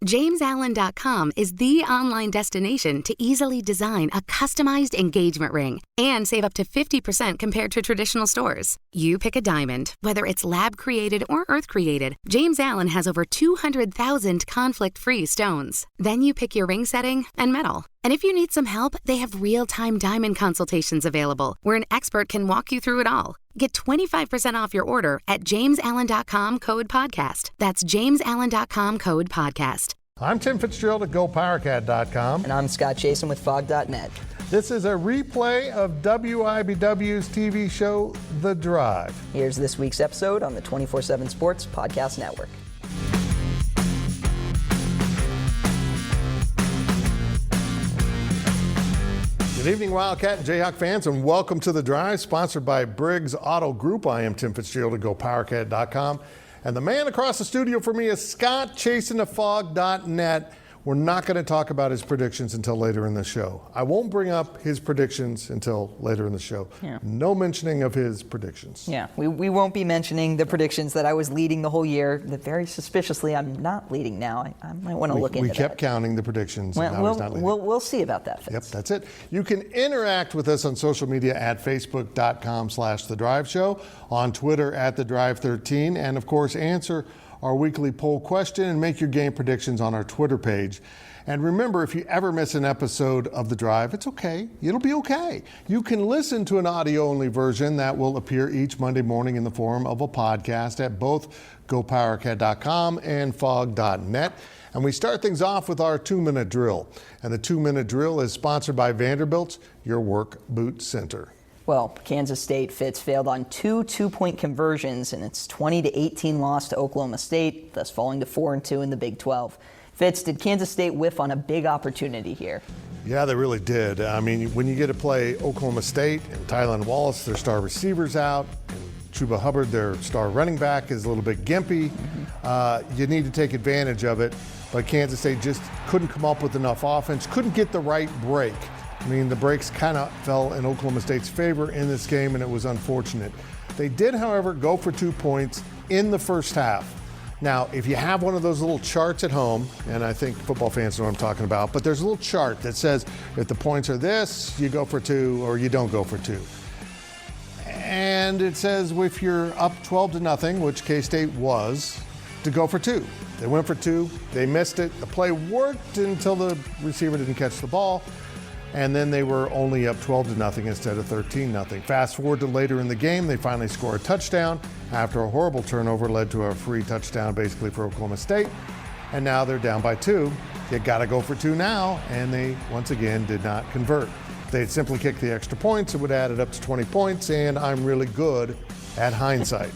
JamesAllen.com is the online destination to easily design a customized engagement ring and save up to 50% compared to traditional stores. You pick a diamond, whether it's lab-created or earth-created, James Allen has over 200,000 conflict-free stones. Then you pick your ring setting and metal. And if you need some help, they have real-time diamond consultations available, where an expert can walk you through it all. Get 25% off your order at JamesAllen.com code podcast. That's JamesAllen.com code podcast. I'm Tim Fitzgerald at GoPowerCat.com. And I'm Scott Chasen with Fog.net. This is a replay of WIBW's TV show, The Drive. Here's this week's episode on the 24/7 Sports Podcast Network. Good evening, Wildcat and Jayhawk fans, and welcome to The Drive, sponsored by Briggs Auto Group. I am Tim Fitzgerald at GoPowerCat.com, and the man across the studio for me is Scott Chasen of Fog.net. We're not going to talk about his predictions until later in the show. I won't bring up his predictions until later in the show. Yeah. No mentioning of his predictions. Yeah, we won't be mentioning the predictions that I was leading the whole year, that very suspiciously I'm not leading now. I might want to look into that. We kept counting the predictions. Well, and now he's not leading. We'll see about that, Fitz. Yep, that's it. You can interact with us on social media at facebook.com/The Drive Show, on Twitter at The Drive 13, and of course answer our weekly poll question and make your game predictions on our Twitter page. And remember, if you ever miss an episode of The Drive, it's okay. It'll be okay. You can listen to an audio-only version that will appear each Monday morning in the form of a podcast at both GoPowerCat.com and Fog.net. And we start things off with our 2-minute drill. And the 2-minute drill is sponsored by Vanderbilt's Your Work Boot Center. Well, Kansas State, Fitz, failed on two two-point conversions in its 20-18 loss to Oklahoma State, thus falling to 4-2 in the Big 12. Fitz, did Kansas State whiff on a big opportunity here? Yeah, they really did. I mean, when you get to play Oklahoma State and Tylan Wallace, their star receivers out, and Chuba Hubbard, their star running back, is a little bit gimpy, you need to take advantage of it. But Kansas State just couldn't come up with enough offense, couldn't get the right break. I mean, the breaks kind of fell in Oklahoma State's favor in this game, and it was unfortunate. They did, however, go for 2 points in the first half. Now, if you have one of those little charts at home, and I think football fans know what I'm talking about, but there's a little chart that says if the points are this, you go for 2, or you don't go for 2. And it says if you're up 12-0, which K-State was, to go for 2. They went for 2. They missed it. The play worked until the receiver didn't catch the ball. And then they were only up 12-0 instead of 13-0. Fast forward to later in the game, they finally score a touchdown after a horrible turnover led to a free touchdown basically for Oklahoma State. And now they're down by 2. You got to go for 2 now, and they once again did not convert. If they'd simply kicked the extra points, it would add it up to 20 points, and I'm really good at hindsight.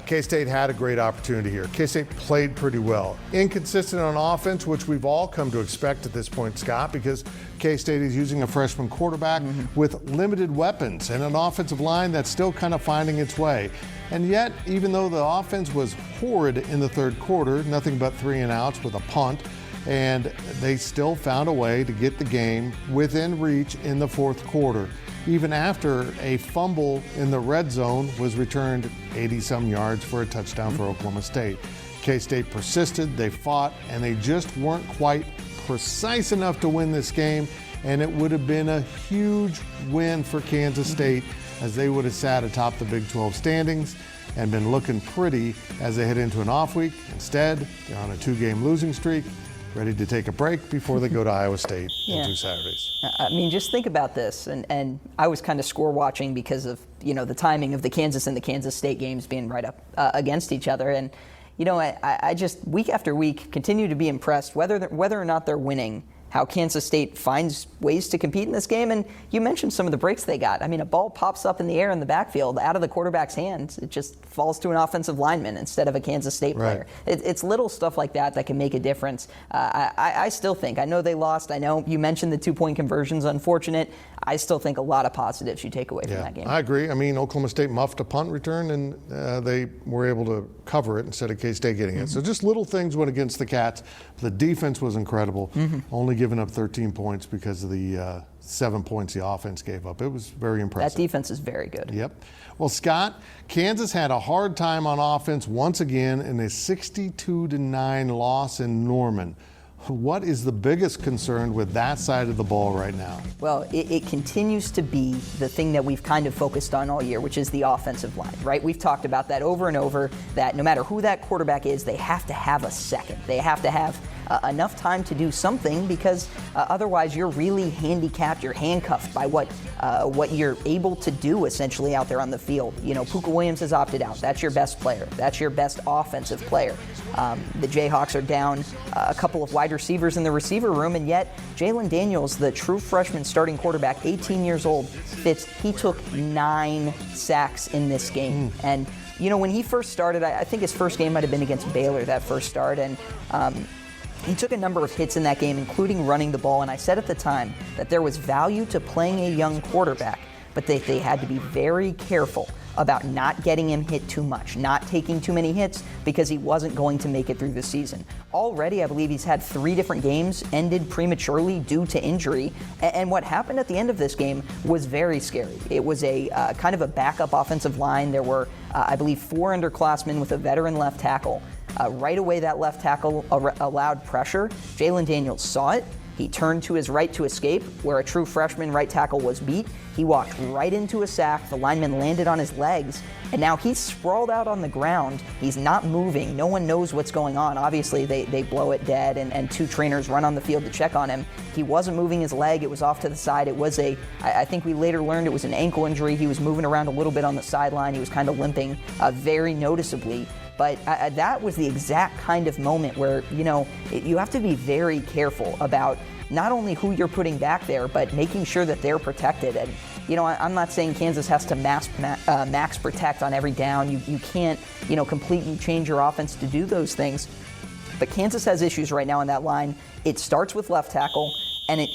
K-State had a great opportunity here. K-State played pretty well. Inconsistent on offense, which we've all come to expect at this point, Scott, because K-State is using a freshman quarterback with limited weapons and an offensive line that's still kind of finding its way. And yet, even though the offense was horrid in the third quarter, nothing but 3 and outs with a punt, and they still found a way to get the game within reach in the fourth quarter, even after a fumble in the red zone was returned 80-some yards for a touchdown for Oklahoma State. K-State persisted, they fought, and they just weren't quite precise enough to win this game, and it would have been a huge win for Kansas State as they would have sat atop the Big 12 standings and been looking pretty as they head into an off week. Instead, they're on a 2-game losing streak, ready to take a break before they go to Iowa State on 2 Saturdays. I mean, just think about this, and I was kind of score watching because of, the timing of the Kansas and the Kansas State games being right up against each other, and I just week after week continue to be impressed whether or not they're winning, how Kansas State finds ways to compete in this game. And you mentioned some of the breaks they got. I mean, a ball pops up in the air in the backfield out of the quarterback's hands. It just falls to an offensive lineman instead of a Kansas State player. Right. It's little stuff like that that can make a difference. I still think, I know they lost. I know you mentioned the 2-point conversions, unfortunate. I still think a lot of positives you take away from that game. I agree. I mean, Oklahoma State muffed a punt return, and they were able to cover it instead of K-State getting it. So just little things went against the Cats. The defense was incredible, only giving giving up 13 points because of the 7 points the offense gave up. It was very impressive. That defense is very good. Yep. Well, Scott, Kansas had a hard time on offense once again in a 62-9 loss in Norman. What is the biggest concern with that side of the ball right now? Well, it continues to be the thing that we've kind of focused on all year, which is the offensive line, right? We've talked about that over and over, that no matter who that quarterback is, they have to have a second. They have to have enough time to do something, because otherwise you're really handicapped, you're handcuffed by what you're able to do essentially out there on the field. You know, Puka Williams has opted out. That's your best player. That's your best offensive player. The Jayhawks are down a couple of wide receivers in the receiver room, and yet Jalen Daniels, the true freshman starting quarterback, 18 years old, he took 9 sacks in this game. And, you know, when he first started, I think his first game might have been against Baylor, that first start, and he took a number of hits in that game, including running the ball, and I said at the time that there was value to playing a young quarterback, but they had to be very careful about not getting him hit too much, not taking too many hits, because he wasn't going to make it through the season. Already, I believe he's had 3 different games ended prematurely due to injury, and what happened at the end of this game was very scary. It was a kind of a backup offensive line. There were, I believe, 4 underclassmen with a veteran left tackle. Right away, that left tackle allowed pressure. Jalen Daniels saw it. He turned to his right to escape, where a true freshman right tackle was beat. He walked right into a sack. The lineman landed on his legs, and now he's sprawled out on the ground. He's not moving. No one knows what's going on. Obviously, they blow it dead, and 2 trainers run on the field to check on him. He wasn't moving his leg. It was off to the side. It was I think we later learned it was an ankle injury. He was moving around a little bit on the sideline. He was kind of limping very noticeably. But that was the exact kind of moment where, you know, you have to be very careful about not only who you're putting back there, but making sure that they're protected. And, you know, I'm not saying Kansas has to max protect on every down. You can't, you know, completely change your offense to do those things. But Kansas has issues right now in that line. It starts with left tackle, and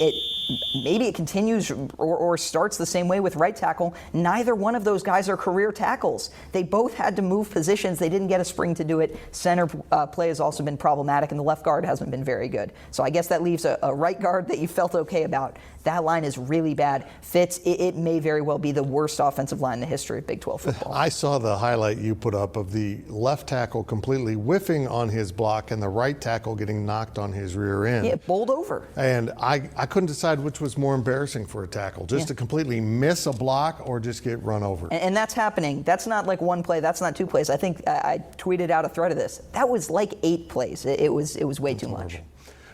maybe it continues or starts the same way with right tackle. Neither one of those guys are career tackles. They both had to move positions. They didn't get a spring to do it. Center play has also been problematic, and the left guard hasn't been very good. So I guess that leaves a right guard that you felt okay about. That line is really bad. Fitz, it may very well be the worst offensive line in the history of Big 12 football. I saw the highlight you put up of the left tackle completely whiffing on his block and the right tackle getting knocked on his rear end. Yeah, bowled over. And I couldn't decide which was more embarrassing for a tackle, just to completely miss a block or just get run over. And that's happening. That's not like one play. That's not 2 plays. I think I tweeted out a thread of this. That was like 8 plays. It was way too much.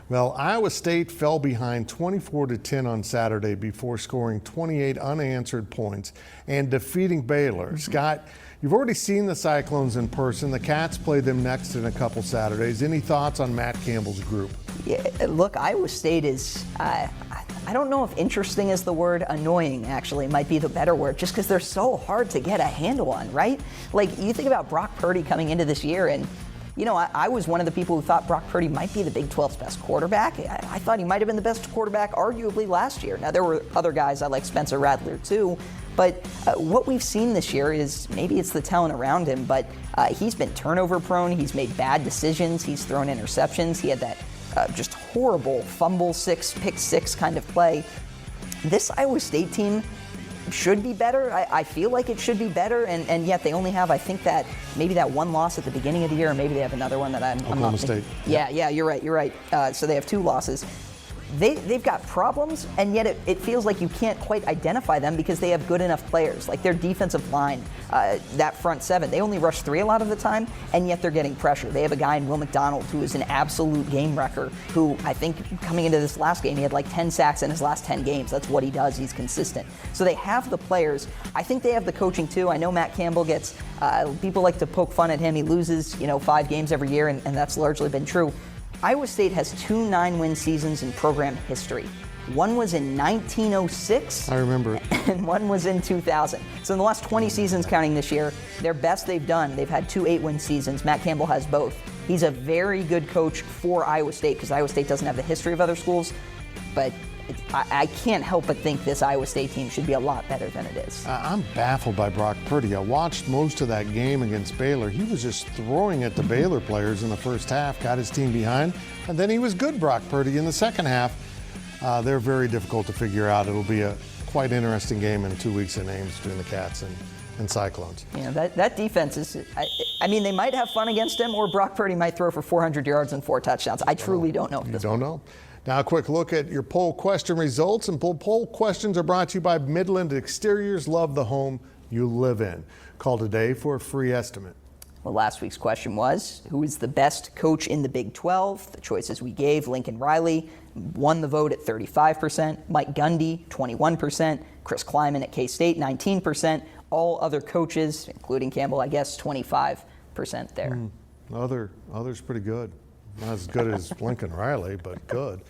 Well, Iowa State fell behind 24-10 on Saturday before scoring 28 unanswered points and defeating Baylor. Scott, you've already seen the Cyclones in person. The Cats play them next in a couple Saturdays. Any thoughts on Matt Campbell's group? Yeah, look, Iowa State is, I don't know if interesting is the word. Annoying, actually, might be the better word, just because they're so hard to get a handle on, right? Like, you think about Brock Purdy coming into this year, and you know, I was one of the people who thought Brock Purdy might be the Big 12's best quarterback. I thought he might have been the best quarterback, arguably, last year. Now, there were other guys, I like Spencer Rattler, too. But what we've seen this year is, maybe it's the talent around him, but he's been turnover prone. He's made bad decisions. He's thrown interceptions. He had that just horrible fumble pick six kind of play. This Iowa State team should be better. I feel like it should be better, and yet they only have, I think, that maybe that one loss at the beginning of the year, or maybe they have another one that I'm not Oklahoma State. Yeah, you're right. So they have 2 losses. They've got problems, and yet it feels like you can't quite identify them because they have good enough players. Like their defensive line, that front 7, they only rush 3 a lot of the time, and yet they're getting pressure. They have a guy in Will McDonald who is an absolute game wrecker, who I think coming into this last game, he had like 10 sacks in his last 10 games. That's what he does. He's consistent. So they have the players. I think they have the coaching too. I know Matt Campbell gets, people like to poke fun at him. He loses, 5 games every year, and that's largely been true. Iowa State has 2 9-win seasons in program history. One was in 1906. I remember. And one was in 2000. So in the last 20 seasons, counting this year, their best they've done, they've had 2 8-win seasons. Matt Campbell has both. He's a very good coach for Iowa State because Iowa State doesn't have the history of other schools. But I can't help but think this Iowa State team should be a lot better than it is. I'm baffled by Brock Purdy. I watched most of that game against Baylor. He was just throwing at the Baylor players in the first half, got his team behind, and then he was good, Brock Purdy, in the second half. They're very difficult to figure out. It'll be a quite interesting game in 2 weeks in Ames between the Cats and Cyclones. Yeah, that defense is, I mean, they might have fun against him, or Brock Purdy might throw for 400 yards and 4 touchdowns. I truly don't know. You don't know? Now a quick look at your poll question results. And poll questions are brought to you by Midland Exteriors. Love the home you live in. Call today for a free estimate. Well, last week's question was, who is the best coach in the Big 12? The choices we gave: Lincoln Riley won the vote at 35%, Mike Gundy 21%, Chris Kleiman at K-State 19%, all other coaches, including Campbell, I guess, 25% there. Others pretty good. Not as good as Lincoln Riley, but good.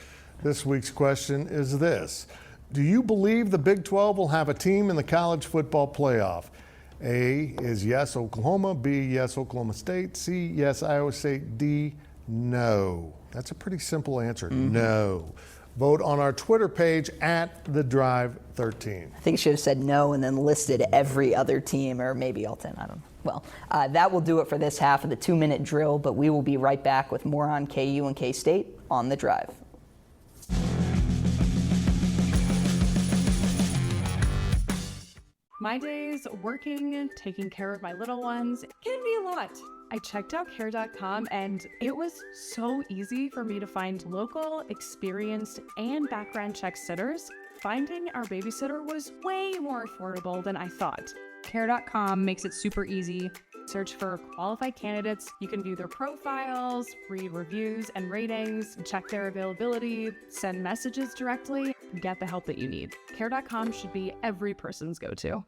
This week's question is this: do you believe the Big 12 will have a team in the college football playoff? A is yes, Oklahoma. B, yes, Oklahoma State. C, yes, Iowa State. D, no. That's a pretty simple answer. No. Vote on our Twitter page at @TheDrive13. I think you should have said no and then listed every other team, or maybe all 10. I don't know. Well, that will do it for this half of the 2-minute drill, but we will be right back with more on KU and K-State on The Drive. My days working, taking care of my little ones can be a lot. I checked out care.com and it was so easy for me to find local, experienced, and background check sitters. Finding our babysitter was way more affordable than I thought. Care.com makes it super easy. Search for qualified candidates. You can view their profiles, read reviews and ratings, check their availability, send messages directly, and get the help that you need. Care.com should be every person's go-to.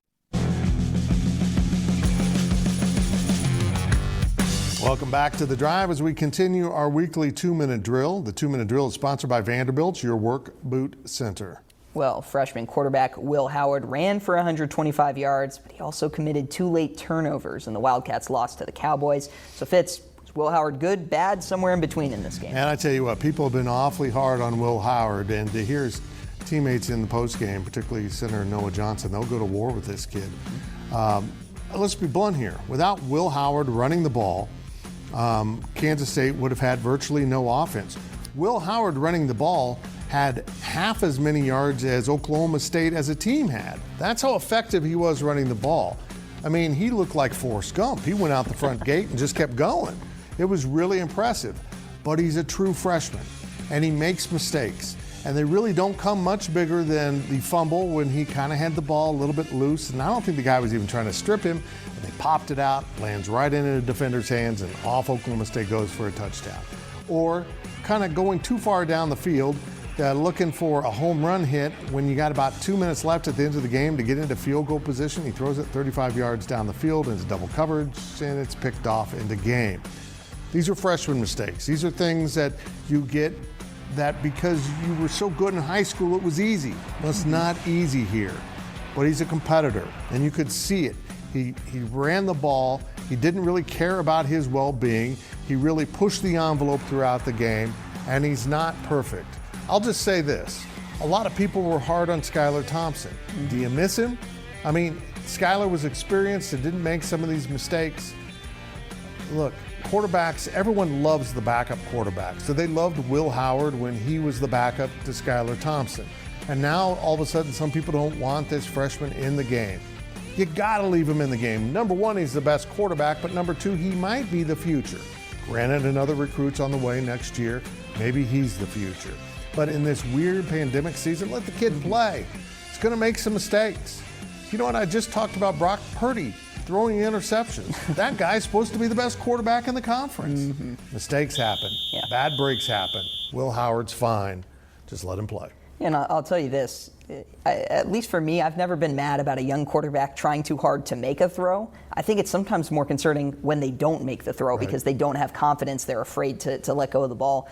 Welcome back to The Drive as we continue our weekly 2-minute drill. The 2-minute drill is sponsored by Vanderbilt, your work boot center. Well, freshman quarterback Will Howard ran for 125 yards, but he also committed 2 late turnovers, and the Wildcats lost to the Cowboys. So, Fitz, is Will Howard good, bad, somewhere in between in this game? And I tell you what, people have been awfully hard on Will Howard, and to hear his teammates in the postgame, particularly center Noah Johnson, they'll go to war with this kid. Let's be blunt here. Without Will Howard running the ball, Kansas State would have had virtually no offense. Will Howard running the ball had half as many yards as Oklahoma State as a team had. That's how effective he was running the ball. I mean, he looked like Forrest Gump. He went out the front gate and just kept going. It was really impressive. But he's a true freshman, and he makes mistakes. And they really don't come much bigger than the fumble when he kind of had the ball a little bit loose. And I don't think the guy was even trying to strip him. And they popped it out, lands right into the defender's hands, and off Oklahoma State goes for a touchdown. Or kind of going too far down the field, looking for a home run hit when you got about 2 minutes left at the end of the game to get into field goal position. He throws it 35 yards down the field, and it's double coverage, and it's picked off in the game. These are freshman mistakes. These are things that you get that because you were so good in high school, it was easy. Well, it's not easy here. But he's a competitor, and you could see it. He ran the ball. He didn't really care about his well-being. He really pushed the envelope throughout the game, and he's not perfect. I'll just say this. A lot of people were hard on Skylar Thompson. Do you miss him? I mean, Skylar was experienced and didn't make some of these mistakes. Look, quarterbacks, everyone loves the backup quarterback. So they loved Will Howard when he was the backup to Skylar Thompson. And now, all of a sudden, some people don't want this freshman in the game. You got to leave him in the game. Number one, he's the best quarterback, but number two, he might be the future. Granted, another recruit's on the way next year. Maybe he's the future. But in this weird pandemic season, let the kid play. He's going to make some mistakes. You know what? I just talked about Brock Purdy throwing interceptions. That guy's supposed to be the best quarterback in the conference. Mistakes happen. Yeah. Bad breaks happen. Will Howard's fine. Just let him play. And I'll tell you this, at least for me, I've never been mad about a young quarterback trying too hard to make a throw. I think it's sometimes more concerning when they don't make the throw because they don't have confidence, they're afraid to let go of the ball.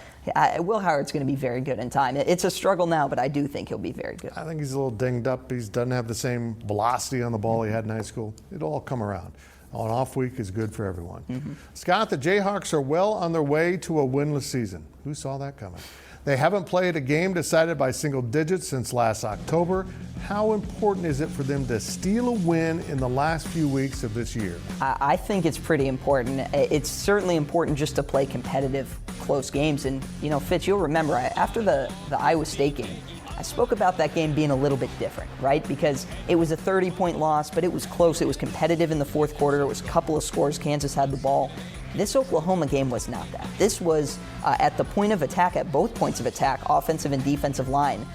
Will Howard's going to be very good in time. It's a struggle now, but I do think he'll be very good. I think he's a little dinged up. He doesn't have the same velocity on the ball he had in high school. It'll all come around. An off week is good for everyone. Scott, the Jayhawks are well on their way to a winless season. Who saw that coming? They haven't played a game decided by single digits since last October. How important is it for them to steal a win in the last few weeks of this year? I think it's pretty important. It's certainly important just to play competitive, close games. And, you know, Fitz, you'll remember after the Iowa State game, I spoke about that game being a little bit different, right? Because it was a 30-point loss, but it was close. It was competitive in the fourth quarter. It was a couple of scores. Kansas had the ball. This Oklahoma game was not that. This was at the point of attack, at both points of attack, offensive and defensive line,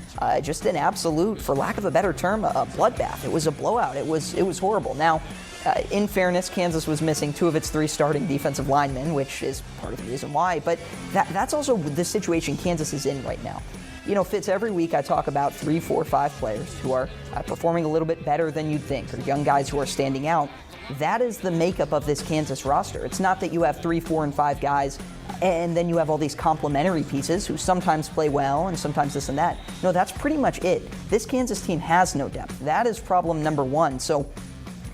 just an absolute, for lack of a better term, a bloodbath. It was a blowout. It was horrible. Now, in fairness, Kansas was missing 2 of its 3 starting defensive linemen, which is part of the reason why. But that's also the situation Kansas is in right now. You know, Fitz, every week I talk about 3, 4, 5 players who are performing a little bit better than you'd think, or young guys who are standing out. That is the makeup of this Kansas roster. It's not that you have 3, 4, and 5 guys, and then you have all these complementary pieces who sometimes play well and sometimes this and that. No, that's pretty much it. This Kansas team has no depth. That is problem number 1. So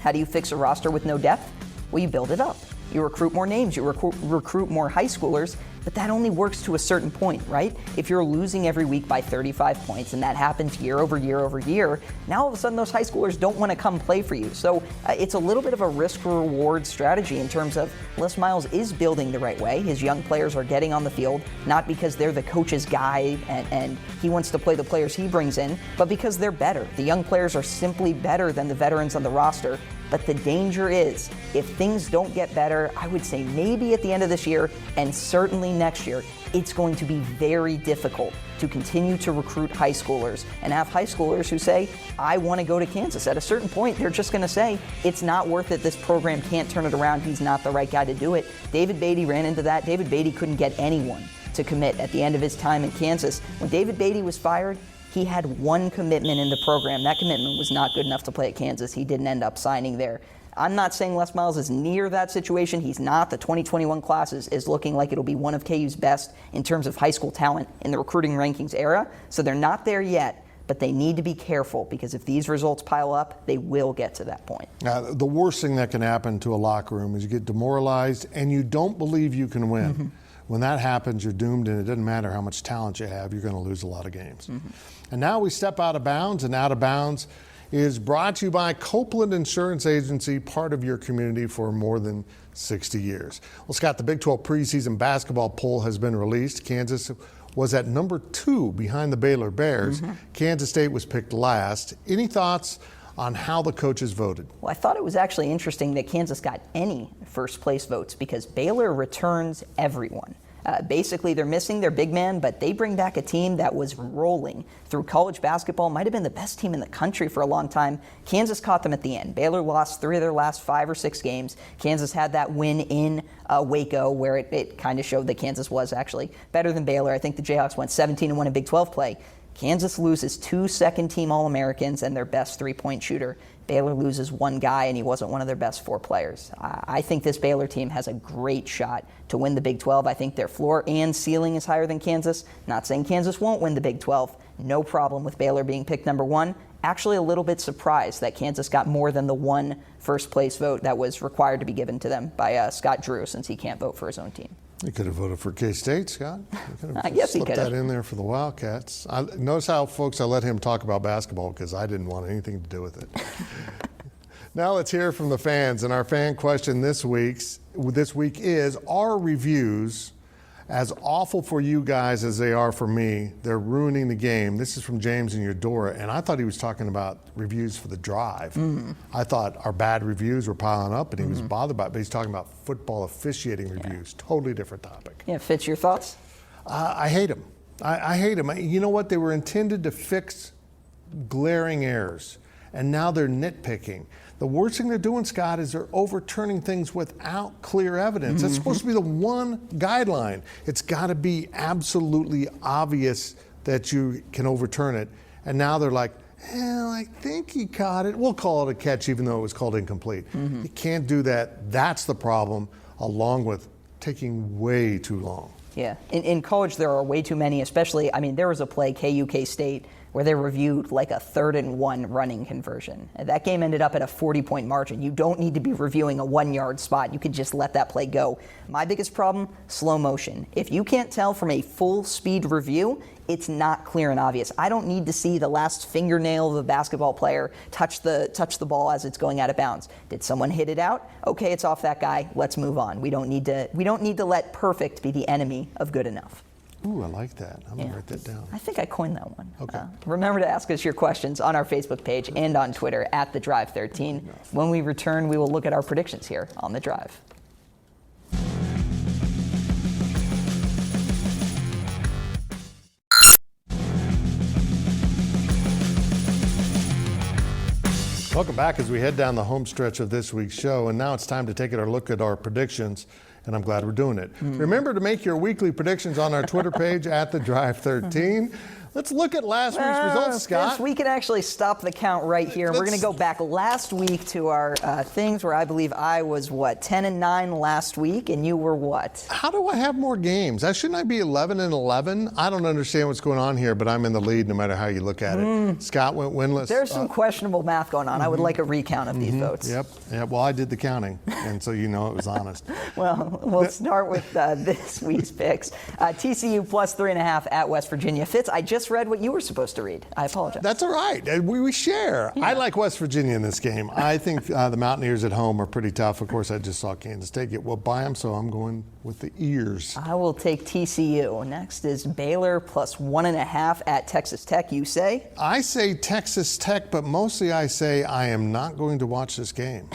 how do you fix a roster with no depth? Well, you build it up. You recruit more names, you recruit more high schoolers, but that only works to a certain point, right? If you're losing every week by 35 points, and that happens year over year over year, now all of a sudden those high schoolers don't want to come play for you. So it's a little bit of a risk-reward strategy in terms of Les Miles is building the right way. His young players are getting on the field, not because they're the coach's guy and he wants to play the players he brings in, but because they're better. The young players are simply better than the veterans on the roster. But the danger is, if things don't get better, I would say maybe at the end of this year and certainly next year, it's going to be very difficult to continue to recruit high schoolers and have high schoolers who say, I want to go to Kansas. At a certain point, they're just going to say, it's not worth it. This program can't turn it around. He's not the right guy to do it. David Beatty ran into that. David Beatty couldn't get anyone to commit at the end of his time in Kansas. When David Beatty was fired, he had 1 commitment in the program. That commitment was not good enough to play at Kansas. He didn't end up signing there. I'm not saying Les Miles is near that situation. He's not. The 2021 class is looking like it'll be one of KU's best in terms of high school talent in the recruiting rankings era. So they're not there yet, but they need to be careful because if these results pile up, they will get to that point. Now, the worst thing that can happen to a locker room is you get demoralized and you don't believe you can win. Mm-hmm. When that happens, you're doomed, and it doesn't matter how much talent you have, you're going to lose a lot of games. Mm-hmm. And now we step out of bounds, and Out of Bounds is brought to you by Copeland Insurance Agency, part of your community for more than 60 years. Well, Scott, the Big 12 preseason basketball poll has been released. Kansas was at number 2 behind the Baylor Bears. Mm-hmm. Kansas State was picked last. Any thoughts on how the coaches voted? Well, I thought it was actually interesting that Kansas got any first place votes because Baylor returns everyone. Basically, they're missing their big man, but they bring back a team that was rolling through college basketball, might have been the best team in the country for a long time. Kansas caught them at the end. Baylor lost 3 of their last 5 or 6 games. Kansas had that win in Waco where it kind of showed that Kansas was actually better than Baylor. I think the Jayhawks went 17-1 in Big 12 play. Kansas loses 2 second-team All-Americans and their best 3-point shooter. Baylor loses 1 guy, and he wasn't one of their best 4 players. I think this Baylor team has a great shot to win the Big 12. I think their floor and ceiling is higher than Kansas. Not saying Kansas won't win the Big 12. No problem with Baylor being picked number 1. Actually a little bit surprised that Kansas got more than the 1 first-place vote that was required to be given to them by Scott Drew, since he can't vote for his own team. He could have voted for K-State, Scott. I guess he could have. Slipped that in there for the Wildcats. Notice how, folks, I let him talk about basketball because I didn't want anything to do with it. Now let's hear from the fans. And our fan question this week is, are reviews as awful for you guys as they are for me? They're ruining the game. This is from James in Eudora, and I thought he was talking about reviews for the drive. Mm-hmm. I thought our bad reviews were piling up, and he was bothered by it, but he's talking about football officiating reviews. Totally different topic. Yeah, Fitz, your thoughts? I hate them. I hate them. You know what? They were intended to fix glaring errors, and now they're nitpicking. The worst thing they're doing, Scott, is they're overturning things without clear evidence. That's supposed to be the one guideline. It's got to be absolutely obvious that you can overturn it. And now they're like, I think he caught it. We'll call it a catch even though it was called incomplete. Mm-hmm. You can't do that. That's the problem, along with taking way too long. Yeah. In college, there are way too many, especially, there was a play, KU State, where they reviewed like a 3rd and 1 running conversion. That game ended up at a 40-point margin. You don't need to be reviewing a 1-yard spot. You could just let that play go. My biggest problem, slow motion. If you can't tell from a full speed review, it's not clear and obvious. I don't need to see the last fingernail of a basketball player touch the ball as it's going out of bounds. Did someone hit it out? Okay, it's off that guy. Let's move on. We don't need to let perfect be the enemy of good enough. Ooh, I like that. I'm going to write that down. I think I coined that one. Okay. Remember to ask us your questions on our Facebook page and on Twitter at The Drive 13. When we return, we will look at our predictions here on The Drive. Welcome back as we head down the home stretch of this week's show. And now it's time to take a look at our predictions. And I'm glad we're doing it. Remember to make your weekly predictions on our Twitter page at The Drive 13. Let's look at last week's results, Scott. We can actually stop the count right here. We're going to go back last week to our things where I believe I was, 10-9 last week, and you were what? How do I have more games? Shouldn't I be 11-11? I don't understand what's going on here, but I'm in the lead no matter how you look at it. Scott went winless. There's some questionable math going on. I would like a recount of these votes. Yep. Well, I did the counting, and so you know it was honest. Well, we'll start with this week's picks. TCU plus 3.5 at West Virginia. Fitz, I just read what you were supposed to read. I apologize. That's all right. We share. Yeah. I like West Virginia in this game. I think the Mountaineers at home are pretty tough. Of course, I just saw Kansas State get whooped by them, so I'm going with the ears. I will take TCU. Next is Baylor plus 1.5 at Texas Tech. You say? I say Texas Tech, but mostly I say I am not going to watch this game.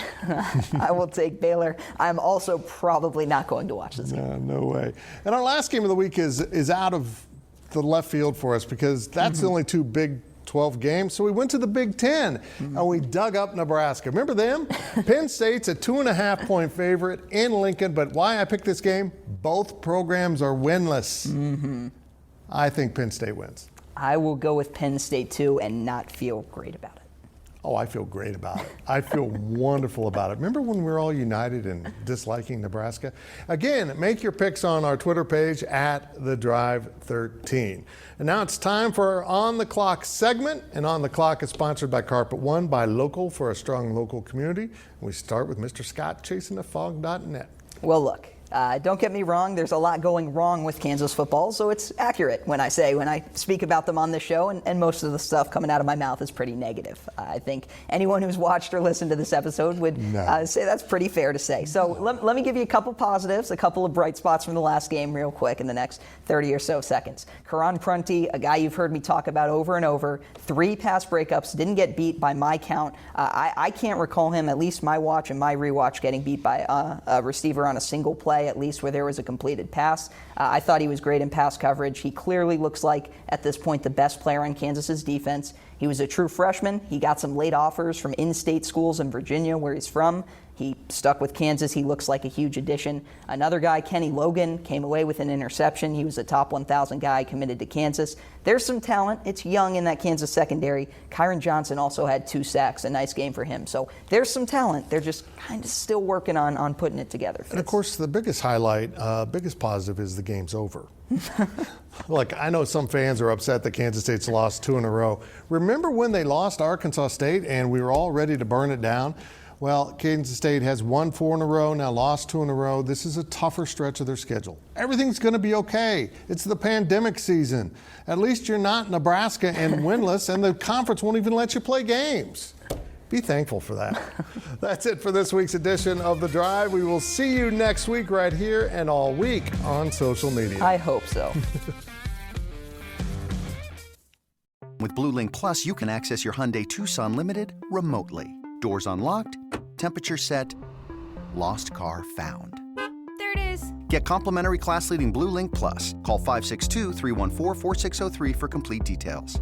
I will take Baylor. I'm also probably not going to watch this game. No way. And our last game of the week is out of the left field for us because that's the only two Big 12 games. So we went to the Big 10 and we dug up Nebraska. Remember them? Penn State's a 2.5-point favorite in Lincoln. But why I picked this game? Both programs are winless. I think Penn State wins. I will go with Penn State too and not feel great about it. Oh, I feel great about it. I feel wonderful about it. Remember when we were all united in disliking Nebraska? Again, make your picks on our Twitter page at The Drive 13. And now it's time for our On the Clock segment. And On the Clock is sponsored by Carpet One, by Local for a strong local community. We start with Mr. Scott chasingthefog.net. Well, look. Don't get me wrong, there's a lot going wrong with Kansas football, so it's accurate when I speak about them on the show, and most of the stuff coming out of my mouth is pretty negative. I think anyone who's watched or listened to this episode would say that's pretty fair to say. So let me give you a couple positives, a couple of bright spots from the last game real quick in the next 30 or so seconds. Karan Prunty, a guy you've heard me talk about over and over, 3 pass breakups, didn't get beat by my count. I can't recall him, at least my watch and my rewatch, getting beat by a receiver on a single play, at least where there was a completed pass. I thought he was great in pass coverage. He clearly looks like, at this point, the best player on Kansas's defense. He was a true freshman. He got some late offers from in-state schools in Virginia, where he's from. He stuck with Kansas. He looks like a huge addition. Another guy, Kenny Logan, came away with an interception. He was a top 1,000 guy committed to Kansas. There's some talent. It's young in that Kansas secondary. Kyron Johnson also had 2 sacks, a nice game for him. So there's some talent. They're just kind of still working on putting it together. And of course, the biggest highlight, biggest positive is the game's over. Look, I know some fans are upset that Kansas State's lost 2 in a row. Remember when they lost Arkansas State and we were all ready to burn it down? Well, Kansas State has won 4 in a row, now lost 2 in a row. This is a tougher stretch of their schedule. Everything's going to be okay. It's the pandemic season. At least you're not Nebraska and winless, and the conference won't even let you play games. Be thankful for that. That's it for this week's edition of The Drive. We will see you next week right here and all week on social media. I hope so. With Blue Link Plus, you can access your Hyundai Tucson Limited remotely. Doors unlocked, temperature set, lost car found. There it is. Get complimentary class-leading Blue Link Plus. Call 562-314-4603 for complete details.